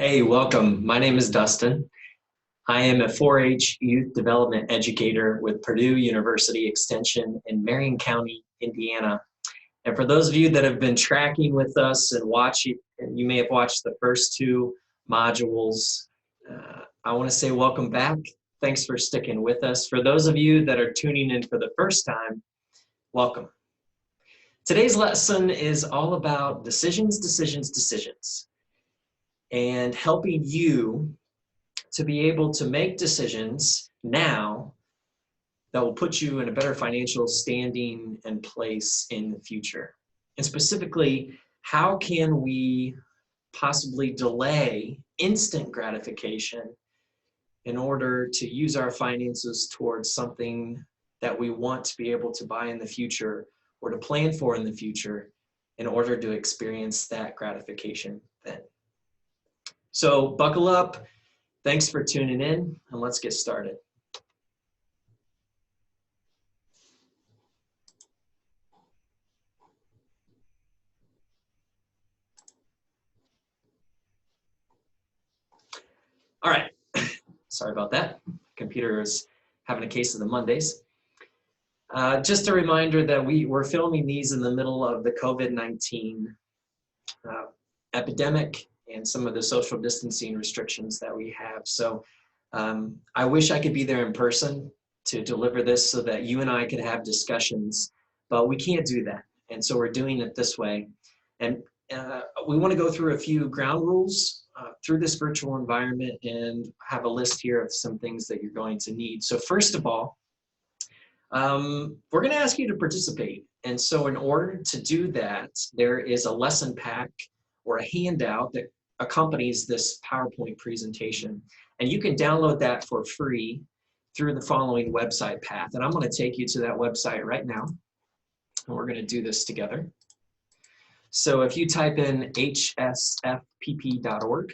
Hey, welcome. My name is Dustin. I am a 4-H Youth Development Educator with Purdue University Extension in Marion County, Indiana. And for those of you that have been tracking with us and watching, and you may have watched the first two modules, I want to say welcome back. Thanks for sticking with us. For those of you that are tuning in for the first time, welcome. Today's lesson is all about decisions, and helping you to be able to make decisions now that will put you in a better financial standing and place in the future. And specifically, how can we possibly delay instant gratification in order to use our finances towards something that we want to be able to buy in the future or to plan for in the future in order to experience that gratification then. So buckle up. Thanks for tuning in, and let's get started. All right, sorry about that. Computer is having a case of the Mondays. Just a reminder that we're filming these in the middle of the COVID-19 epidemic and some of the social distancing restrictions that we have. So I wish I could be there in person to deliver this so that you and I could have discussions, but we can't do that. And so we're doing it this way. And we want to go through a few ground rules through this virtual environment and have a list here of some things that you're going to need. So first of all, we're going to ask you to participate. And so in order to do that, there is a lesson pack or a handout that accompanies this PowerPoint presentation. And you can download that for free through the following website path. And I'm going to take you to that website right now. And we're going to do this together. So if you type in HSFPP.org,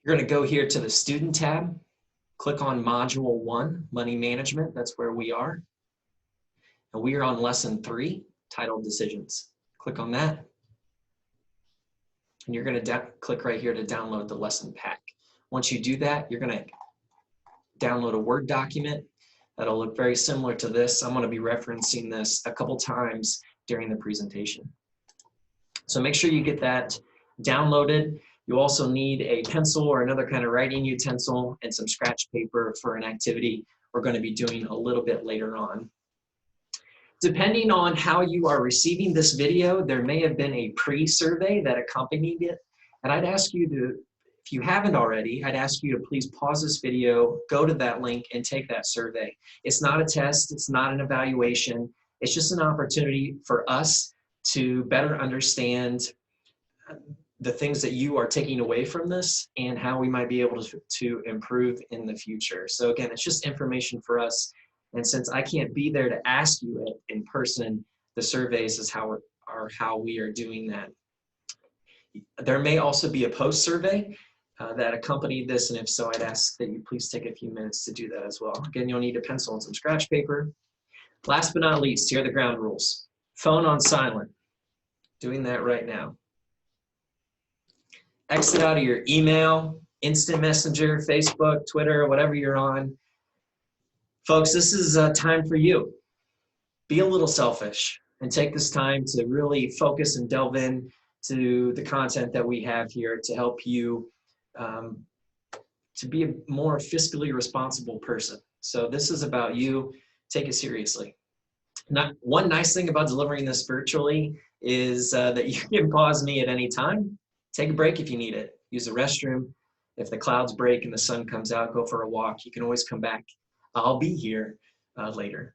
you're going to go here to the Student tab, click on Module 1, Money Management. That's where we are. And we are on Lesson 3, titled Decisions. Click on that. And you're going to click right here to download the lesson pack. Once you do that, you're going to download a Word document that'll look very similar to this. I'm going to be referencing this a couple times during the presentation. So make sure you get that downloaded. You also need a pencil or another kind of writing utensil and some scratch paper for an activity we're going to be doing a little bit later on. Depending on how you are receiving this video, there may have been a pre-survey that accompanied it. And I'd ask you to, if you haven't already, I'd ask you to please pause this video, go to that link and take that survey. It's not a test, it's not an evaluation. It's just an opportunity for us to better understand the things that you are taking away from this and how we might be able to improve in the future. So again, it's just information for us. And since I can't be there to ask you it in person, the surveys is how we are doing that. There may also be a post survey that accompanied this, and if so, I'd ask that you please take a few minutes to do that as well. Again, you'll need a pencil and some scratch paper. Last but not least, here are the ground rules. Phone on silent. Doing that right now. Exit out of your email, instant messenger, Facebook, Twitter, whatever you're on. Folks, this is a time for you. Be a little selfish and take this time to really focus and delve in to the content that we have here to help you to be a more fiscally responsible person. So this is about you. Take it seriously. One nice thing about delivering this virtually is that you can pause me at any time. Take a break if you need it. Use the restroom. If the clouds break and the sun comes out, go for a walk. You can always come back. I'll be here later.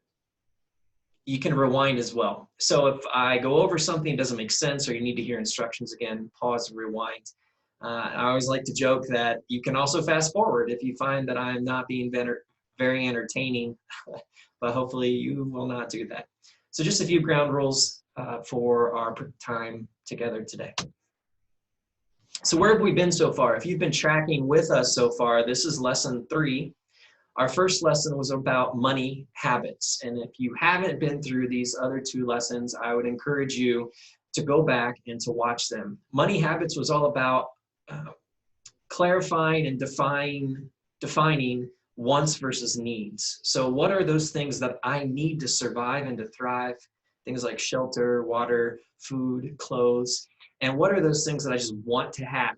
You can rewind as well. So if I go over something that doesn't make sense or you need to hear instructions again, pause and rewind. I always like to joke that you can also fast forward if you find that I'm not being very entertaining, but hopefully you will not do that. So just a few ground rules for our time together today. So where have we been so far? If you've been tracking with us so far, this is lesson 3. Our first lesson was about money habits. And if you haven't been through these other 2 lessons, I would encourage you to go back and to watch them. Money Habits was all about clarifying and defining wants versus needs. So what are those things that I need to survive and to thrive? Things like shelter, water, food, clothes. And what are those things that I just want to have?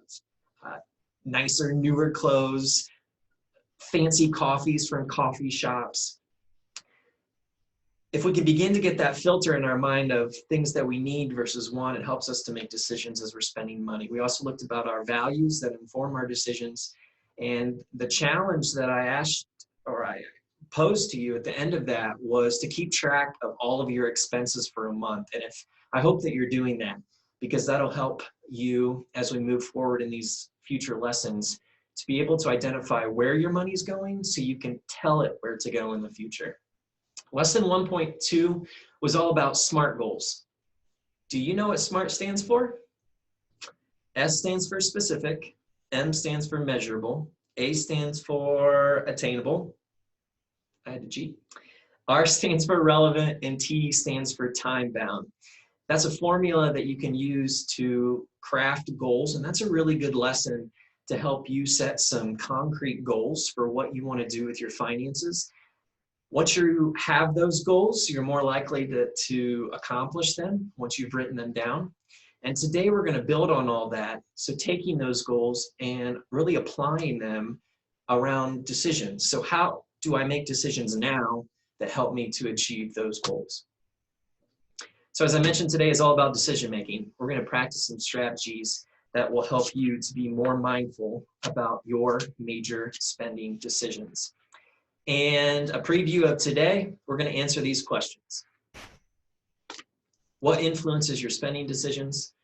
Nicer, newer clothes, fancy coffees from coffee shops. If we can begin to get that filter in our mind of things that we need versus want, it helps us to make decisions as we're spending money. We also looked about our values that inform our decisions. And the challenge that I posed to you at the end of that was to keep track of all of your expenses for a month. And I hope that you're doing that, because that'll help you as we move forward in these future lessons to be able to identify where your money's going so you can tell it where to go in the future. Lesson 1.2 was all about SMART goals. Do you know what SMART stands for? S stands for specific, M stands for measurable, A stands for attainable, I had to cheat, R stands for relevant, and T stands for time bound. That's a formula that you can use to craft goals, and that's a really good lesson to help you set some concrete goals for what you want to do with your finances. Once you have those goals, you're more likely to accomplish them once you've written them down. And today we're going to build on all that. So taking those goals and really applying them around decisions. So how do I make decisions now that help me to achieve those goals? So as I mentioned, today is all about decision making. We're going to practice some strategies that will help you to be more mindful about your major spending decisions. And a preview of today, we're going to answer these questions. What influences your spending decisions?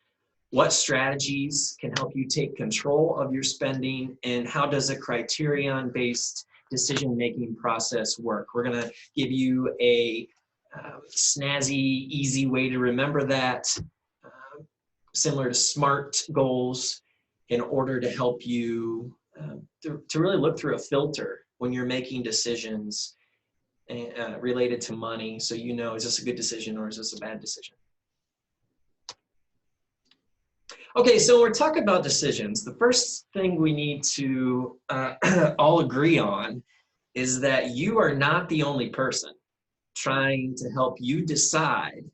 What strategies can help you take control of your spending? And how does a criterion-based decision-making process work? We're going to give you a snazzy, easy way to remember that, similar to SMART goals, in order to help you to really look through a filter when you're making decisions related to money, so you know, is this a good decision or is this a bad decision? Okay, so when we're talking about decisions, the first thing we need to all agree on is that you are not the only person trying to help you decide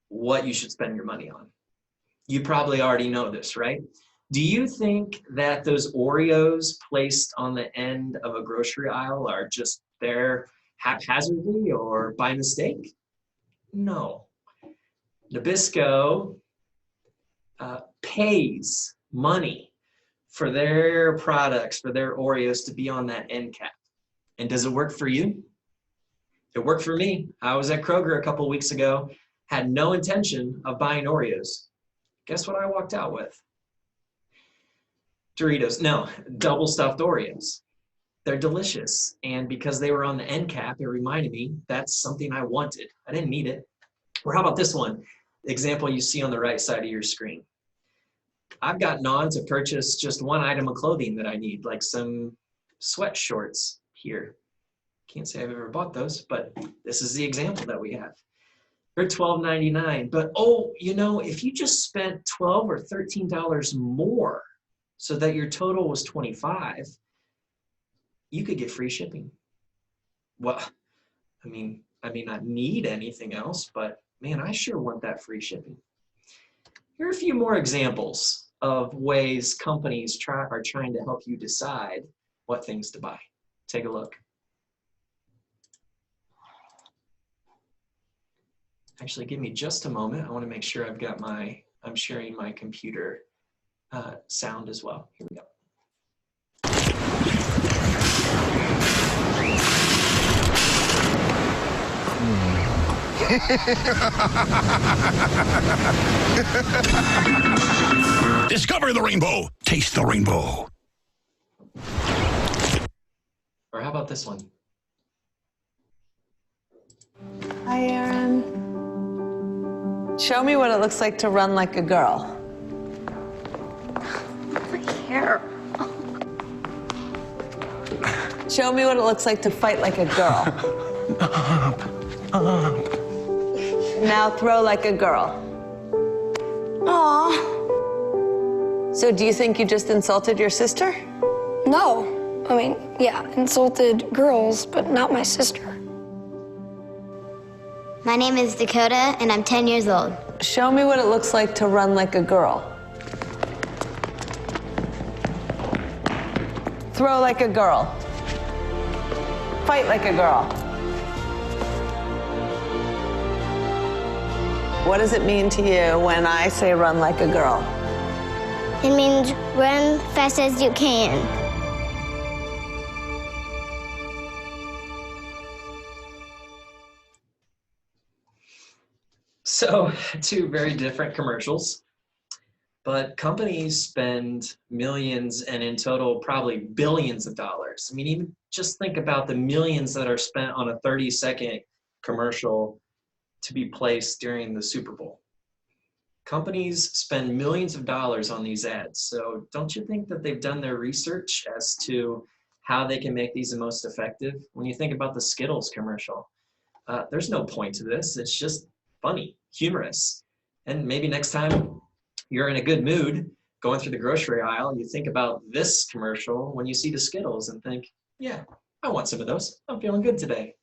what you should spend your money on. You probably already know this, right? Do you think that those Oreos placed on the end of a grocery aisle are just there haphazardly or by mistake? No. Nabisco pays money for their products, for their Oreos to be on that end cap. And does it work for you? It worked for me. I was at Kroger a couple weeks ago, had no intention of buying Oreos. Guess what I walked out with? Doritos, no, double stuffed Oreos. They're delicious. And because they were on the end cap, it reminded me that's something I wanted. I didn't need it. Or how about this one? The example you see on the right side of your screen. I've gotten on to purchase just one item of clothing that I need, like some sweat shorts here. Can't say I've ever bought those, but this is the example that we have. They're $12.99, but oh, you know, if you just spent $12 or $13 more so that your total was $25, you could get free shipping. Well, I mean, I may not need anything else, but man, I sure want that free shipping. Here are a few more examples of ways companies are trying to help you decide what things to buy. Take a look. Actually, give me just a moment. I want to make sure I've got I'm sharing my computer sound as well. Here we go. Discover the rainbow. Taste the rainbow. Or how about this one? Hi, Aaron. Show me what it looks like to run like a girl. My hair. Show me what it looks like to fight like a girl. Now throw like a girl. Aw. So do you think you just insulted your sister? No. I mean, yeah, insulted girls, but not my sister. My name is Dakota, and I'm 10 years old. Show me what it looks like to run like a girl. Throw like a girl. Fight like a girl. What does it mean to you when I say run like a girl? It means run fast as you can. So, two very different commercials, but companies spend millions and in total probably billions of dollars. I mean, even just think about the millions that are spent on a 30-second commercial to be placed during the Super Bowl. Companies spend millions of dollars on these ads. So don't you think that they've done their research as to how they can make these the most effective? When you think about the Skittles commercial, there's no point to this. It's just funny, humorous. And maybe next time you're in a good mood going through the grocery aisle, you think about this commercial when you see the Skittles and think, yeah, I want some of those. I'm feeling good today.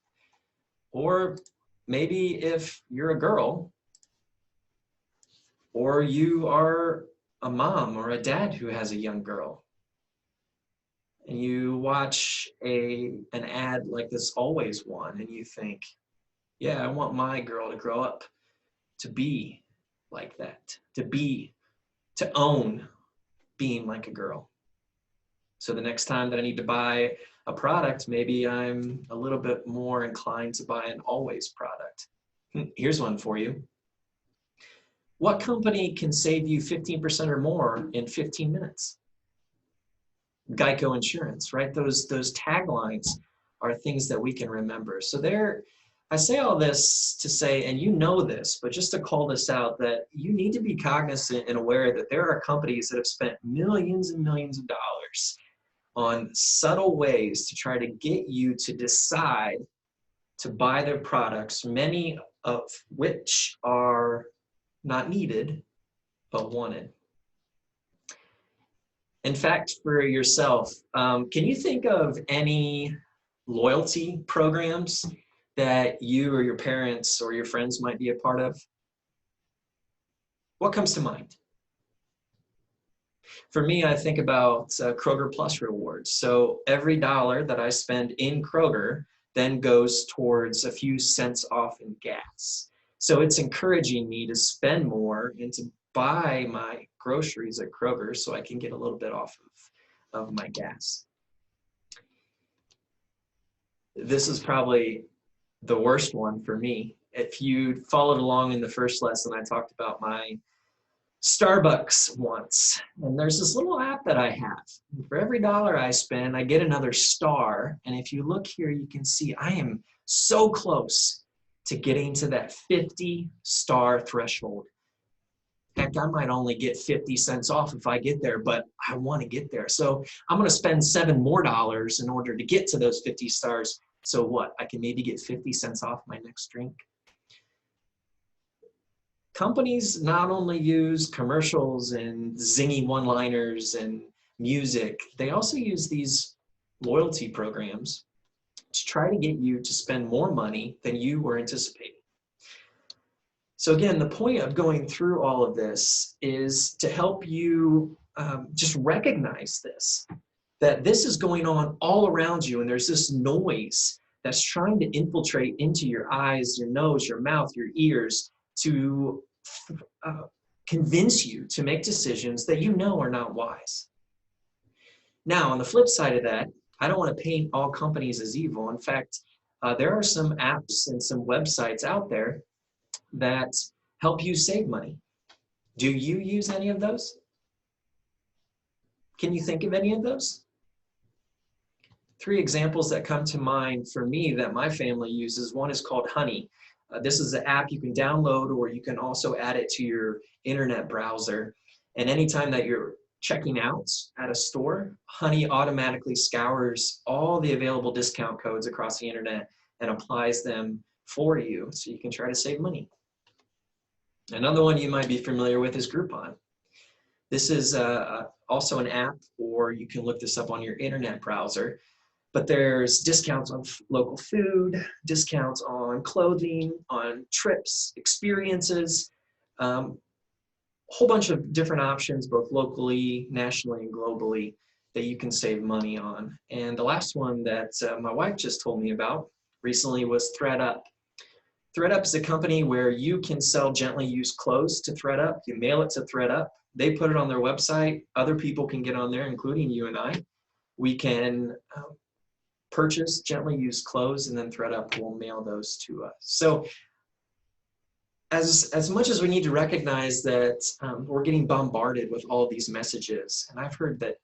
Or maybe if you're a girl, or you are a mom or a dad who has a young girl, and you watch an ad like this Always one, and you think, yeah, I want my girl to grow up to be like that, to own being like a girl. So the next time that I need to buy a product, maybe I'm a little bit more inclined to buy an Always product. Here's one for you. What company can save you 15% or more in 15 minutes? Geico Insurance, right? Those taglines are things that we can remember. So I say all this to say, and you know this, but just to call this out, that you need to be cognizant and aware that there are companies that have spent millions and millions of dollars on subtle ways to try to get you to decide to buy their products, many of which are not needed, but wanted. In fact, for yourself, can you think of any loyalty programs that you or your parents or your friends might be a part of? What comes to mind? For me, I think about Kroger Plus rewards. So every dollar that I spend in Kroger then goes towards a few cents off in gas. So it's encouraging me to spend more and to buy my groceries at Kroger so I can get a little bit off of my gas. This is probably the worst one for me. If you followed along in the first lesson, I talked about my Starbucks once. And there's this little app that I have. And for every dollar I spend, I get another star. And if you look here, you can see I am so close to getting to that 50-star threshold. Heck, I might only get 50 cents off if I get there, but I want to get there. So I'm going to spend $7 more in order to get to those 50 stars. So what? I can maybe get 50 cents off my next drink. Companies not only use commercials and zingy one-liners and music, they also use these loyalty programs to try to get you to spend more money than you were anticipating. So again, the point of going through all of this is to help you just recognize this, that this is going on all around you, and there's this noise that's trying to infiltrate into your eyes, your nose, your mouth, your ears to convince you to make decisions that you know are not wise. Now, on the flip side of that, I don't want to paint all companies as evil. In fact, there are some apps and some websites out there that help you save money. Do you use any of those? Can you think of any of those? 3 examples that come to mind for me that my family uses. One is called Honey. This is an app you can download, or you can also add it to your internet browser. And anytime that you're checking out at a store, Honey automatically scours all the available discount codes across the internet and applies them for you so you can try to save money. Another one you might be familiar with is Groupon. This is also an app, or you can look this up on your internet browser. But there's discounts on local food, discounts on clothing, on trips, experiences, whole bunch of different options, both locally, nationally, and globally, that you can save money on. And the last one that my wife just told me about recently was ThredUp. ThredUp is a company where you can sell gently used clothes to ThredUp. You mail it to ThredUp. They put it on their website. Other people can get on there, including you and I. We can purchase gently used clothes, and then ThredUp will mail those to us. So as much as we need to recognize that we're getting bombarded with all these messages, and I've heard that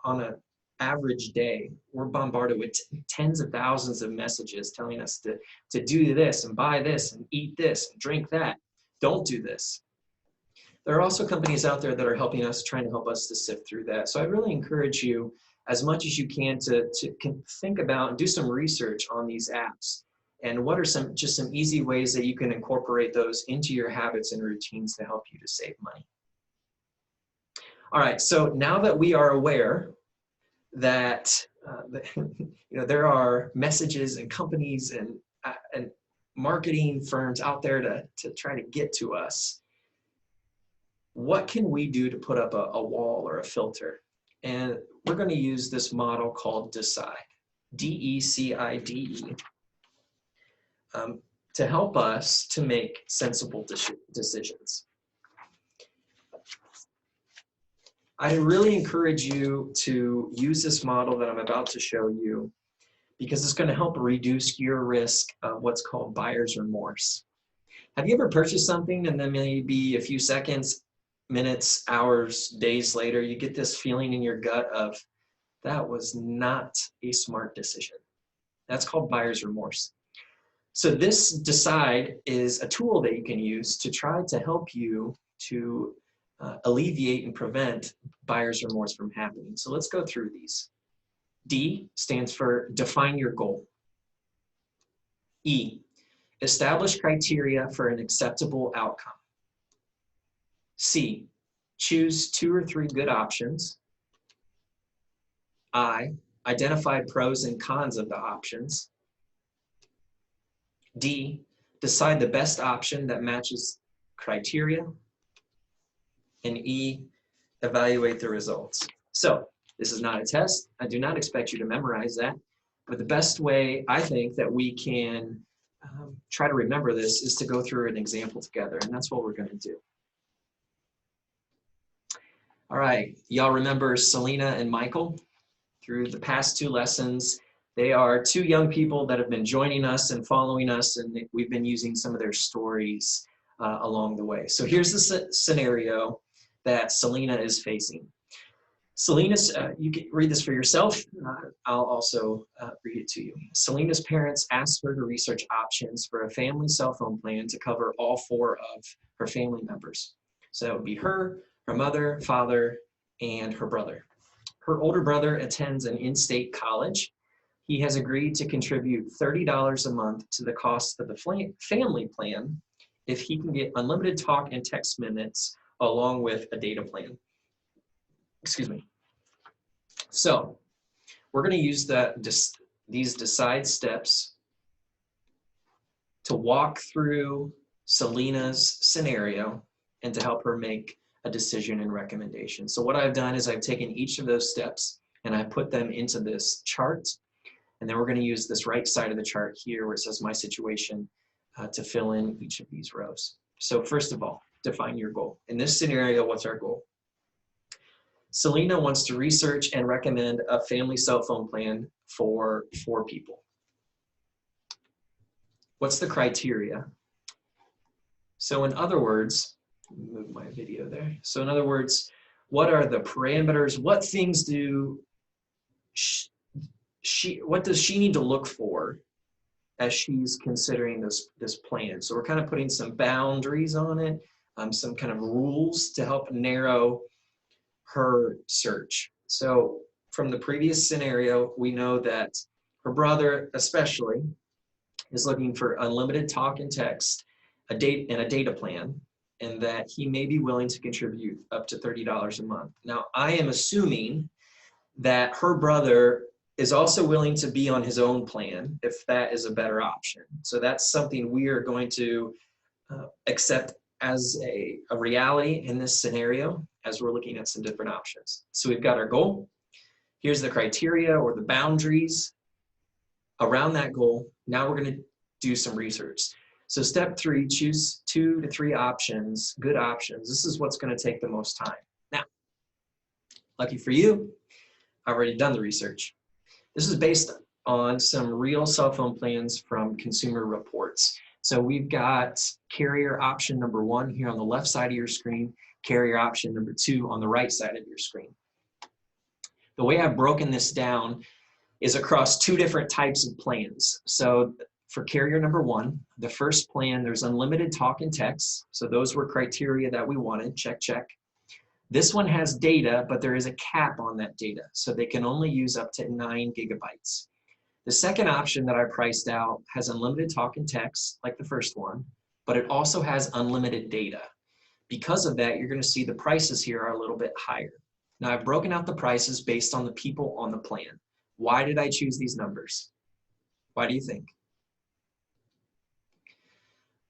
on an average day, we're bombarded with tens of thousands of messages telling us to do this and buy this and eat this and drink that. Don't do this. There are also companies out there that are helping us, trying to help us to sift through that. So I really encourage you, as much as you can, to think about and do some research on these apps. And what are some easy ways that you can incorporate those into your habits and routines to help you to save money? All right, so now that we are aware that there are messages and companies and marketing firms out there to try to get to us, what can we do to put up a wall or a filter? And we're going to use this model called DECIDE, D-E-C-I-D-E, to help us to make sensible decisions. I really encourage you to use this model that I'm about to show you, because it's going to help reduce your risk of what's called buyer's remorse. Have you ever purchased something and then maybe a few seconds, minutes, hours, days later, you get this feeling in your gut of, that was not a smart decision? That's called buyer's remorse. So this DECIDE is a tool that you can use to try to help you to alleviate and prevent buyer's remorse from happening. So let's go through these. D stands for define your goal. E, establish criteria for an acceptable outcome. C, choose 2 or 3 good options. I, identify pros and cons of the options. D, decide the best option that matches criteria. And E, evaluate the results. So this is not a test. I do not expect you to memorize that. But the best way I think that we can try to remember this is to go through an example together. And that's what we're going to do. All right, y'all remember Selena and Michael? Through the past 2 lessons, they are 2 young people that have been joining us and following us, and we've been using some of their stories along the way. So here's the scenario that Selena is facing. Selena's, you can read this for yourself. I'll also read it to you. Selena's parents asked her to research options for a family cell phone plan to cover all 4 of her family members. So that would be her mother, father, and her brother. Her older brother attends an in-state college. He has agreed to contribute $30 a month to the cost of the family plan if he can get unlimited talk and text minutes along with a data plan. Excuse me. So we're going to use these DECIDE steps to walk through Selena's scenario and to help her make a decision and recommendation. So what I've done is I've taken each of those steps and I put them into this chart. And then we're going to use this right side of the chart here where it says my situation to fill in each of these rows. So first of all, define your goal. In this scenario, what's our goal? Selena wants to research and recommend a family cell phone plan for 4 people. What's the criteria? So in other words, move my video there. So in other words, what are the parameters? What things do what does she need to look for as she's considering this plan? So we're kind of putting some boundaries on it, some kind of rules to help narrow her search. So from the previous scenario, we know that her brother especially is looking for unlimited talk and text, a data plan. and that he may be willing to contribute up to $30 a month. Now, I am assuming that her brother is also willing to be on his own plan if that is a better option. So that's something we are going to accept as a reality in this scenario as we're looking at some different options. So we've got our goal. Here's the criteria or the boundaries around that goal. Now we're going to do some research. So step 3, choose 2 to 3 options, good options. This is what's going to take the most time. Now, lucky for you, I've already done the research. This is based on some real cell phone plans from Consumer Reports. So we've got carrier option number 1 here on the left side of your screen, carrier option number 2 on the right side of your screen. The way I've broken this down is across 2 different types of plans. So for carrier number 1, the first plan, there's unlimited talk and text. So those were criteria that we wanted, check, check. This one has data, but there is a cap on that data. So they can only use up to 9 gigabytes. The second option that I priced out has unlimited talk and text, like the first one, but it also has unlimited data. Because of that, you're going to see the prices here are a little bit higher. Now, I've broken out the prices based on the people on the plan. Why did I choose these numbers? Why do you think?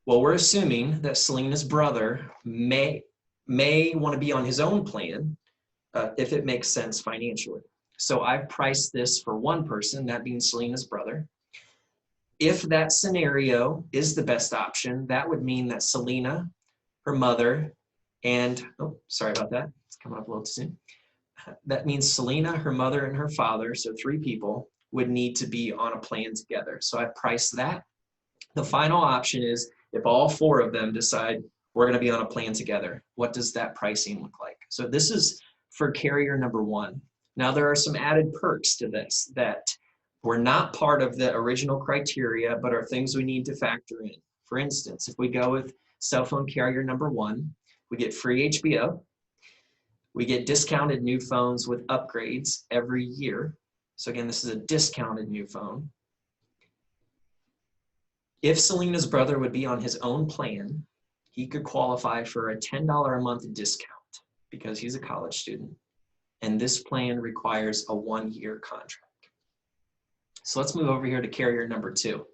Well, we're assuming that Selena's brother may want to be on his own plan if it makes sense financially. So I've priced this for one person, that being Selena's brother. If that scenario is the best option, that would mean that Selena, her mother, and, oh, sorry about that, it's coming up a little too soon. That means Selena, her mother, and her father, so 3 people, would need to be on a plan together. So I've priced that. The final option is if all 4 of them decide we're going to be on a plan together, what does that pricing look like? So this is for carrier number 1. Now there are some added perks to this that were not part of the original criteria, but are things we need to factor in. For instance, if we go with cell phone carrier number 1, we get free HBO. We get discounted new phones with upgrades every year. So again, this is a discounted new phone. If Selena's brother would be on his own plan, he could qualify for a $10 a month discount because he's a college student. And this plan requires a 1-year contract. So let's move over here to carrier number 2.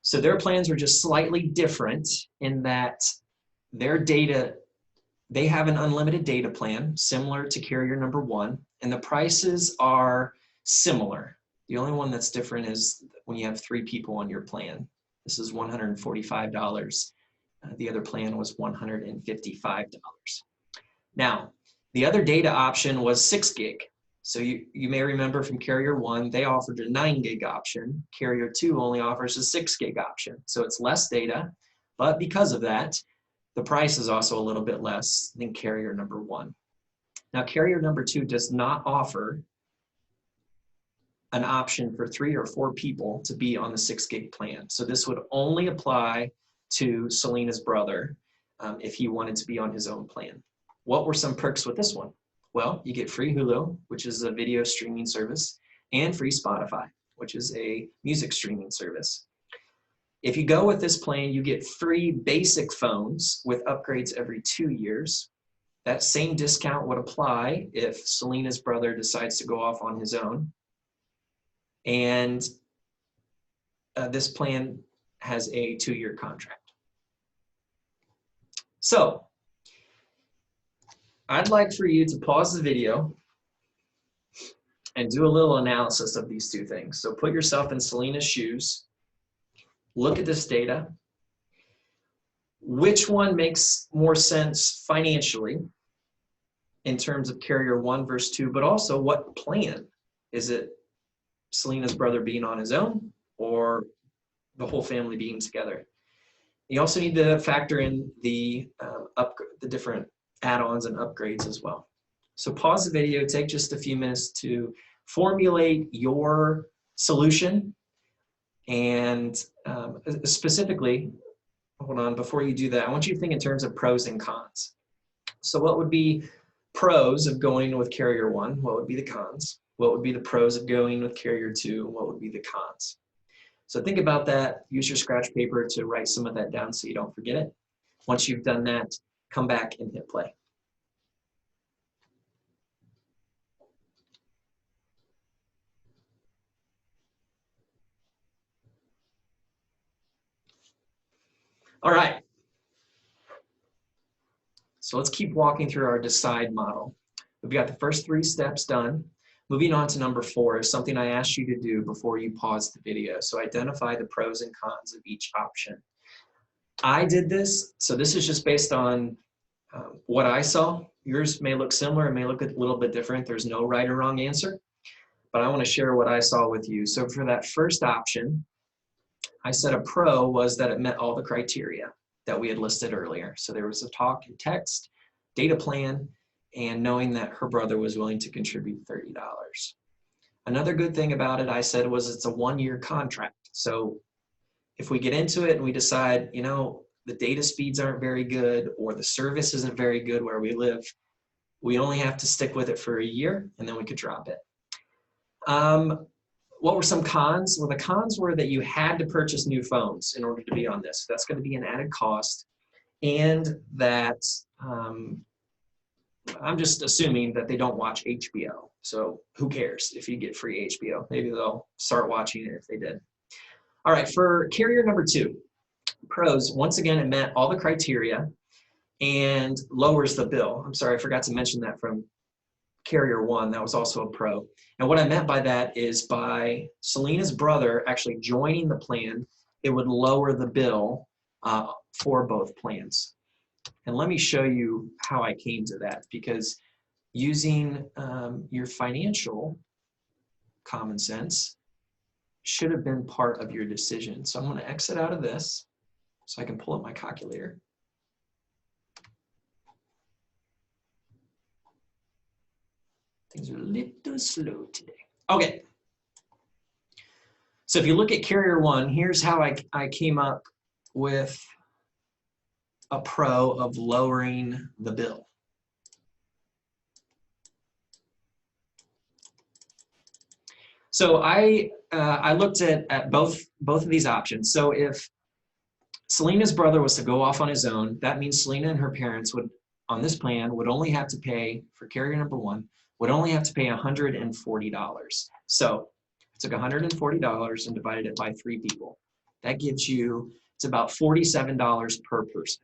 So their plans are just slightly different in that their data, they have an unlimited data plan similar to carrier number 1, and the prices are similar. The only one that's different is when you have 3 people on your plan. This is $145. The other plan was $155. Now, the other data option was 6 gig. So you may remember from carrier 1, they offered a 9 gig option. Carrier 2 only offers a 6 gig option. So it's less data, but because of that, the price is also a little bit less than carrier number 1. Now, carrier number 2 does not offer an option for 3 or 4 people to be on the 6 gig plan. So this would only apply to Selena's brother if he wanted to be on his own plan. What were some perks with this one? Well, you get free Hulu, which is a video streaming service, and free Spotify, which is a music streaming service. If you go with this plan, you get free basic phones with upgrades every 2 years. That same discount would apply if Selena's brother decides to go off on his own. And this plan has a 2-year contract. So I'd like for you to pause the video and do a little analysis of these 2 things. So put yourself in Selena's shoes, look at this data. Which one makes more sense financially in terms of carrier 1 versus 2, but also what plan? Is it Selena's brother being on his own or the whole family being together? You also need to factor in the different add-ons and upgrades as well. So pause the video, take just a few minutes to formulate your solution, and specifically, hold on, before you do that, I want you to think in terms of pros and cons. So what would be pros of going with carrier 1? What would be the cons? What would be the pros of going with carrier 2? What would be the cons? So think about that. Use your scratch paper to write some of that down so you don't forget it. Once you've done that, come back and hit play. All right. So let's keep walking through our decide model. We've got the first 3 steps done. Moving on to number 4 is something I asked you to do before you pause the video. So identify the pros and cons of each option. I did this, so this is just based on what I saw. Yours may look similar, it may look a little bit different. There's no right or wrong answer, but I want to share what I saw with you. So for that first option, I said a pro was that it met all the criteria that we had listed earlier. So there was a talk and text, data plan, and knowing that her brother was willing to contribute $30. Another good thing about it, I said, was it's a 1-year contract. So if we get into it and we decide, you know, the data speeds aren't very good or the service isn't very good where we live, we only have to stick with it for a year and then we could drop it. What were some cons? Well, the cons were that you had to purchase new phones in order to be on this. That's going to be an added cost, and that I'm just assuming that they don't watch HBO. So who cares if you get free HBO? Maybe they'll start watching it if they did. All right, for carrier number 2, pros, once again, it met all the criteria and lowers the bill. I'm sorry, I forgot to mention that from carrier 1, that was also a pro. And what I meant by that is by Selena's brother actually joining the plan, it would lower the bill for both plans. And let me show you how I came to that, because using your financial common sense should have been part of your decision. So I'm going to exit out of this so I can pull up my calculator. Things are a little slow today. Okay. So if you look at carrier 1, here's how I came up with a pro of lowering the bill. So I looked at both of these options. So if Selena's brother was to go off on his own, that means Selena and her parents would, on this plan, would only have to pay, for carrier number 1, would only have to pay $140. So I took $140 and divided it by 3 people. That gives you, it's about $47 per person.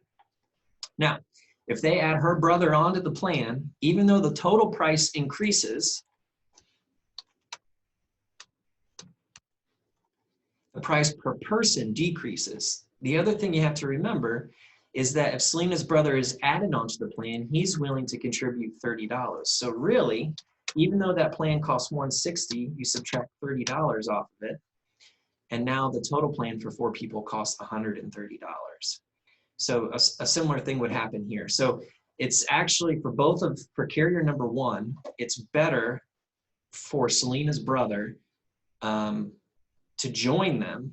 Now, if they add her brother onto the plan, even though the total price increases, the price per person decreases. The other thing you have to remember is that if Selena's brother is added onto the plan, he's willing to contribute $30. So really, even though that plan costs $160, you subtract $30 off of it, and now the total plan for 4 people costs $130. So a similar thing would happen here. So it's actually for carrier number 1, it's better for Selena's brother to join them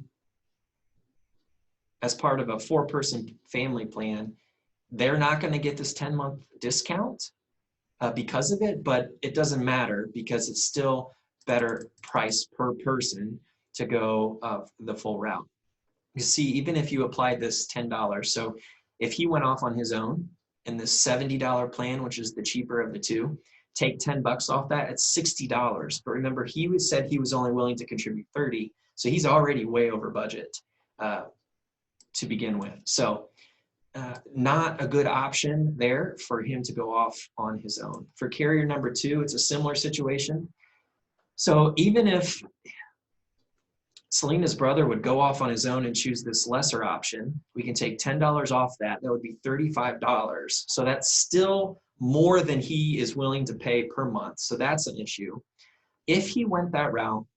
as part of a 4-person family plan. They're not going to get this 10-month discount because of it, but it doesn't matter because it's still better price per person to go the full route. You see, even if you applied this $10, so if he went off on his own in this $70 plan, which is the cheaper of the 2, take $10 off that, it's $60. But remember, he said he was only willing to contribute $30, so he's already way over budget to begin with. So not a good option there for him to go off on his own. For carrier number 2, it's a similar situation. So even if Selena's brother would go off on his own and choose this lesser option, we can take $10 off that. That would be $35. So that's still more than he is willing to pay per month. So that's an issue. If he went that route,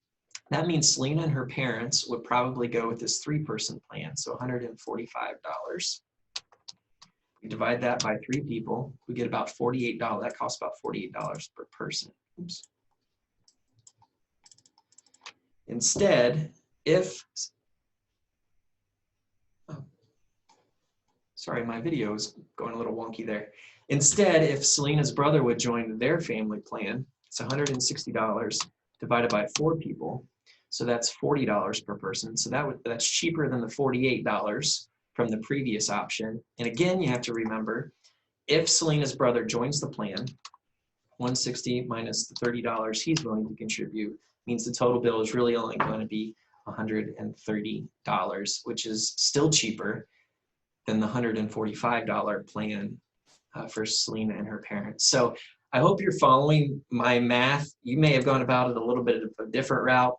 that means Selena and her parents would probably go with this 3-person plan, so $145. We divide that by 3 people, we get about $48. That costs about $48 per person. Oops. Instead, sorry, my video is going a little wonky there. Instead, if Selena's brother would join their family plan, it's $160 divided by 4 people. So that's $40 per person. So that's cheaper than the $48 from the previous option. And again, you have to remember, if Selena's brother joins the plan, 160 minus the $30 he's willing to contribute means the total bill is really only going to be $130, which is still cheaper than the $145 plan for Selena and her parents. So I hope you're following my math. You may have gone about it a little bit of a different route.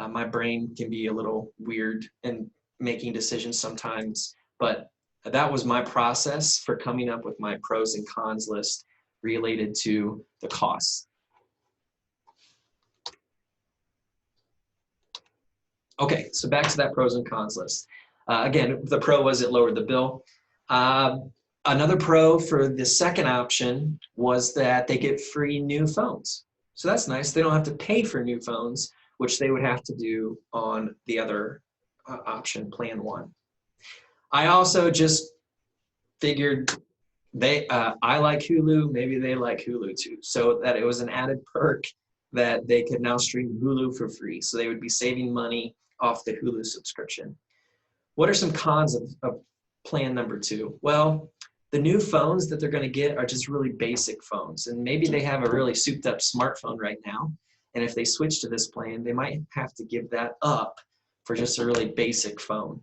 My brain can be a little weird in making decisions sometimes, but that was my process for coming up with my pros and cons list related to the costs. Okay, so back to that pros and cons list. Again, the pro was it lowered the bill. Another pro for the second option was that they get free new phones. So that's nice. They don't have to pay for new phones, which they would have to do on the other option, plan 1. I also just figured I like Hulu, maybe they like Hulu too. So that it was an added perk that they could now stream Hulu for free. So they would be saving money off the Hulu subscription. What are some cons of plan number 2? Well, the new phones that they're going to get are just really basic phones. And maybe they have a really souped up smartphone right now. And if they switch to this plan, they might have to give that up for just a really basic phone.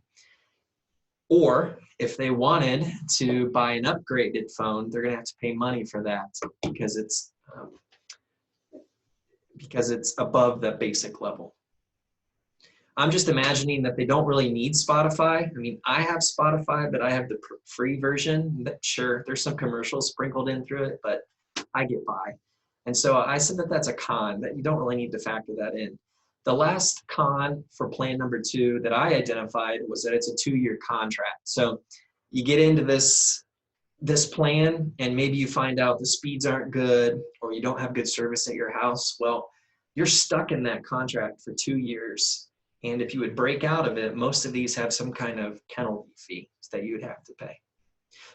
Or if they wanted to buy an upgraded phone, they're going to have to pay money for that because it's above the basic level. I'm just imagining that they don't really need Spotify. I mean, I have Spotify, but I have the free version. Sure, there's some commercials sprinkled in through it, but I get by. And so I said that that's a con, that you don't really need to factor that in. The last con for plan number 2 that I identified was that it's a 2-year contract. So you get into this plan and maybe you find out the speeds aren't good or you don't have good service at your house. Well, you're stuck in that contract for 2 years. And if you would break out of it, most of these have some kind of penalty fee that you would have to pay.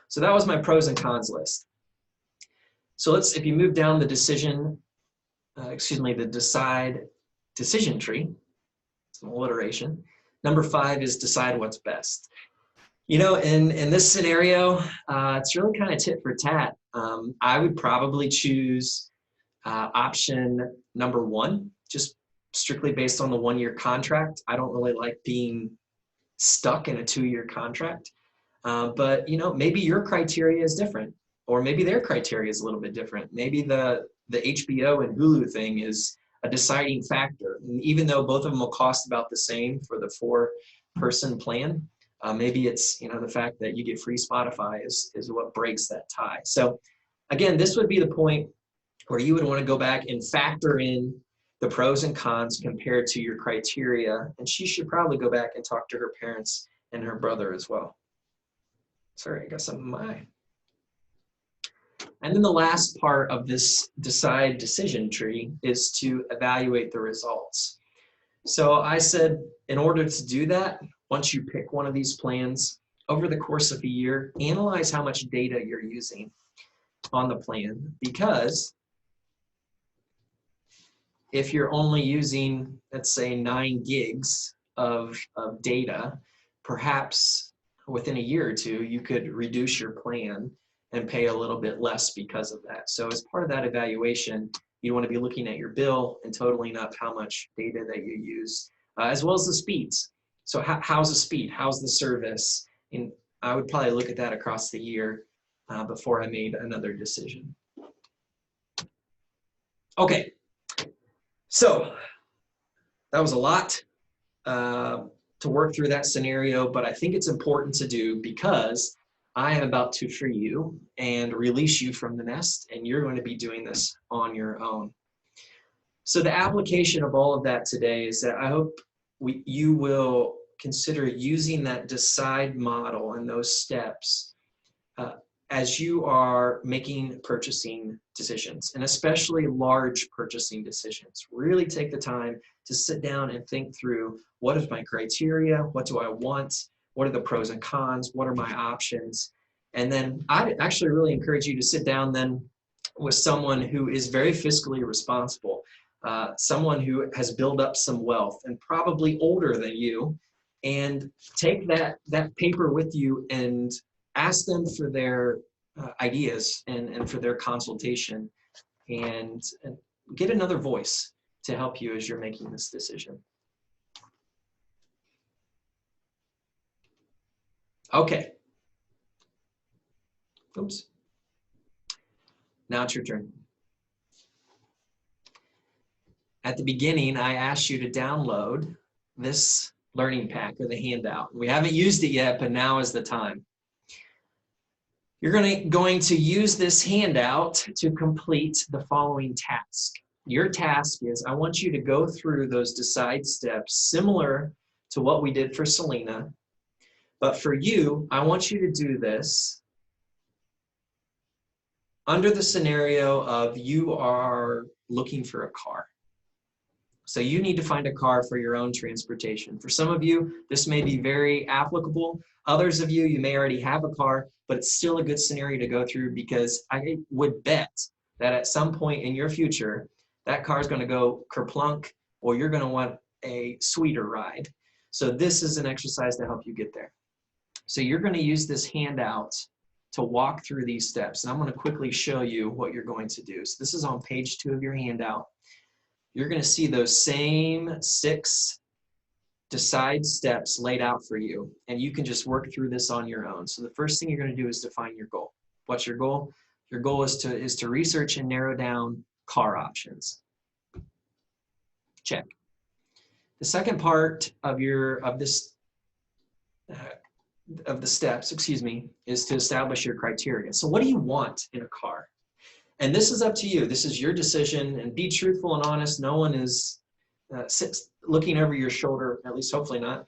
So that was my pros and cons list. So if you move down the decision tree, some alliteration. Number 5 is decide what's best. You know, in this scenario, it's really kind of tit for tat. I would probably choose option number 1, just strictly based on the 1-year contract. I don't really like being stuck in a 2-year contract. But you know, maybe your criteria is different, or maybe their criteria is a little bit different. Maybe the HBO and Hulu thing is a deciding factor. And even though both of them will cost about the same for the 4-person plan, maybe it's, you know, the fact that you get free Spotify is what breaks that tie. So again, this would be the point where you would want to go back and factor in the pros and cons compared to your criteria. And she should probably go back and talk to her parents and her brother as well. Sorry, I got something in my eye. And then the last part of this decide decision tree is to evaluate the results. So I said, in order to do that, once you pick one of these plans, over the course of a year, analyze how much data you're using on the plan, because if you're only using, let's say, 9 gigs of data, perhaps within a year or 2, you could reduce your plan and pay a little bit less because of that. So as part of that evaluation, you want to be looking at your bill and totaling up how much data that you use, as well as the speeds. So how's the speed? How's the service? And I would probably look at that across the year before I made another decision. Okay, so that was a lot to work through that scenario, but I think it's important to do because I am about to free you and release you from the nest, and you're going to be doing this on your own. So the application of all of that today is that I hope you will consider using that decide model and those steps as you are making purchasing decisions, and especially large purchasing decisions. Really take the time to sit down and think through, what is my criteria? What do I want? What are the pros and cons? What are my options? And then I'd actually really encourage you to sit down then with someone who is very fiscally responsible, someone who has built up some wealth and probably older than you, and take that paper with you and ask them for their ideas and for their consultation, and get another voice to help you as you're making this decision. Okay. Oops. Now it's your turn. At the beginning, I asked you to download this learning pack or the handout. We haven't used it yet, but now is the time. You're going to use this handout to complete the following task. Your task is, I want you to go through those decide steps similar to what we did for Selena, but for you, I want you to do this under the scenario of you are looking for a car. So you need to find a car for your own transportation. For some of you, this may be very applicable. Others of you, you may already have a car, but it's still a good scenario to go through, because I would bet that at some point in your future, that car is going to go kerplunk, or you're going to want a sweeter ride. So this is an exercise to help you get there. So you're going to use this handout to walk through these steps. And I'm going to quickly show you what you're going to do. So this is on page 2 of your handout. You're going to see those same 6 decide steps laid out for you, and you can just work through this on your own. So the first thing you're going to do is define your goal. What's your goal? Your goal is to research and narrow down car options. Check. The second part of the steps, is to establish your criteria. So what do you want in a car? And this is up to you. This is your decision, and be truthful and honest. No one is looking over your shoulder, at least hopefully not,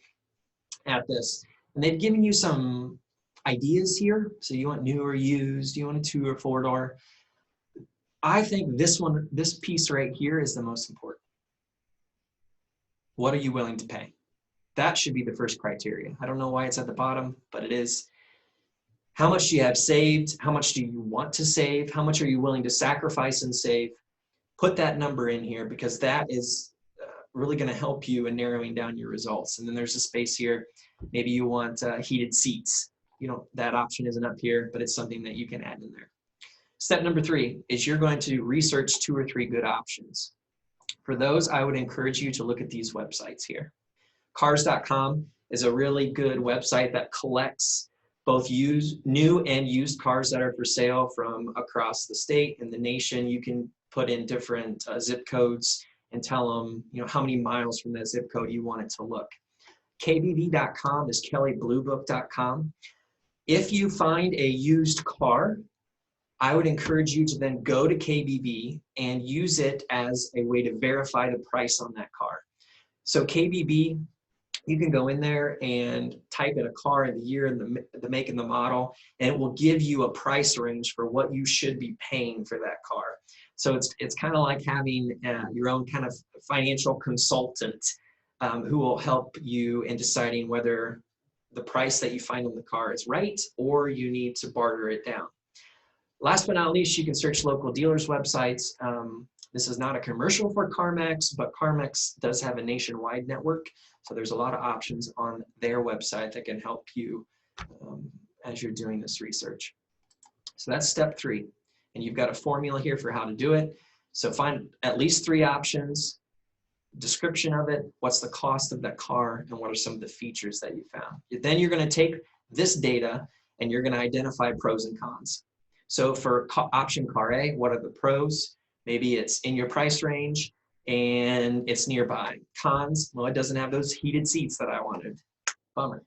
at this. And they've given you some ideas here. So you want new or used, you want a 2 or 4 door. I think this piece right here is the most important. What are you willing to pay? That should be the first criteria. I don't know why it's at the bottom, but it is. How much do you have saved? How much do you want to save? How much are you willing to sacrifice and save? Put that number in here, because that is really going to help you in narrowing down your results. And then there's a space here. Maybe you want heated seats. That option isn't up here, but it's something that you can add in there. Step number 3 is you're going to research 2 or 3 good options. For those, I would encourage you to look at these websites here. Cars.com is a really good website that collects both new and used cars that are for sale from across the state and the nation. You can put in different zip codes and tell them, how many miles from that zip code you want it to look. KBB.com is kellybluebook.com. If you find a used car, I would encourage you to then go to KBB and use it as a way to verify the price on that car. So KBB, you can go in there and type in a car and the year and the make and the model, and it will give you a price range for what you should be paying for that car. So it's kind of like having your own kind of financial consultant who will help you in deciding whether the price that you find on the car is right or you need to barter it down. Last but not least, you can search local dealers' websites. This is not a commercial for CarMax, but CarMax does have a nationwide network. So there's a lot of options on their website that can help you as you're doing this research. So that's step 3. And you've got a formula here for how to do it. So find at least 3 options, description of it, what's the cost of that car, and what are some of the features that you found. Then you're going to take this data and you're going to identify pros and cons. So for option car A, what are the pros? Maybe it's in your price range and it's nearby. Cons, well, it doesn't have those heated seats that I wanted. Bummer.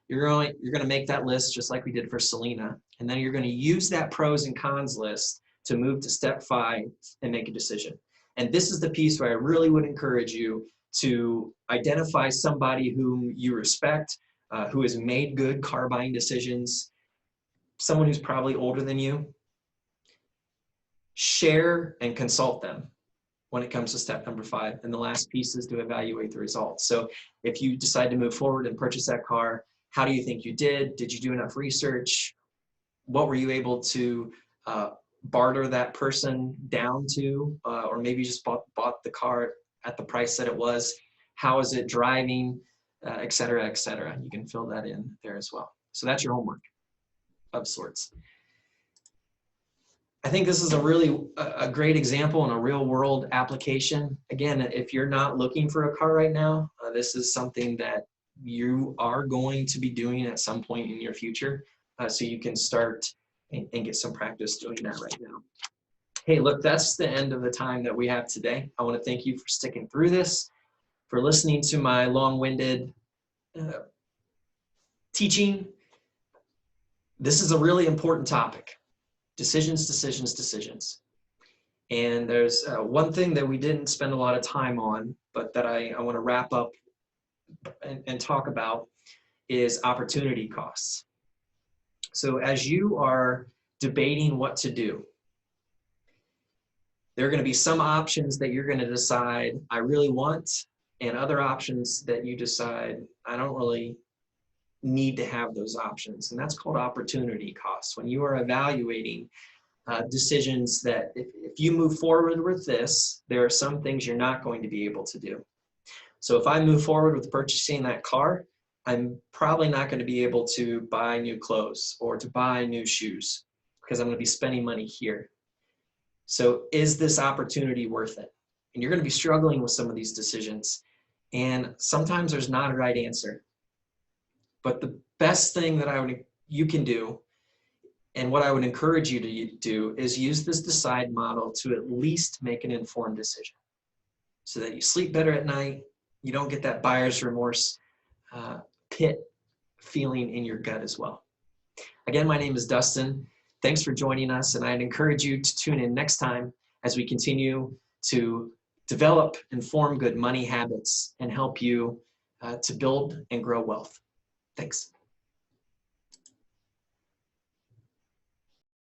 You're going to make that list just like we did for Selena, and then you're going to use that pros and cons list to move to step 5 and make a decision. And this is the piece where I really would encourage you to identify somebody whom you respect, who has made good car buying decisions, someone who's probably older than you. Share and consult them when it comes to step number 5. And the last piece is to evaluate the results. So if you decide to move forward and purchase that car, how do you think you did? Did you do enough research? What were you able to barter that person down to? Or maybe you just bought the car at the price that it was. How is it driving? et cetera, et cetera. You can fill that in there as well. So that's your homework of sorts. I think this is a really a great example in a real world application. Again, if you're not looking for a car right now, this is something that you are going to be doing at some point in your future. So you can start and get some practice doing that right now. Hey, look, that's the end of the time that we have today. I want to thank you for sticking through this, for listening to my long-winded teaching. This is a really important topic. Decisions, decisions, decisions. And there's one thing that we didn't spend a lot of time on, but that I want to wrap up and talk about is opportunity costs. So as you are debating what to do, there are going to be some options that you're going to decide I really want, and other options that you decide I don't really need to have those options. And that's called opportunity costs. When you are evaluating decisions that if you move forward with this, there are some things you're not going to be able to do. So if I move forward with purchasing that car, I'm probably not going to be able to buy new clothes or to buy new shoes because I'm going to be spending money here. So is this opportunity worth it? And you're going to be struggling with some of these decisions. And sometimes there's not a right answer. But the best thing that you can do, and what I would encourage you to do, is use this DECIDE model to at least make an informed decision so that you sleep better at night, you don't get that buyer's remorse pit feeling in your gut as well. Again, my name is Dustin. Thanks for joining us, and I'd encourage you to tune in next time as we continue to develop and form good money habits and help you to build and grow wealth. Thanks.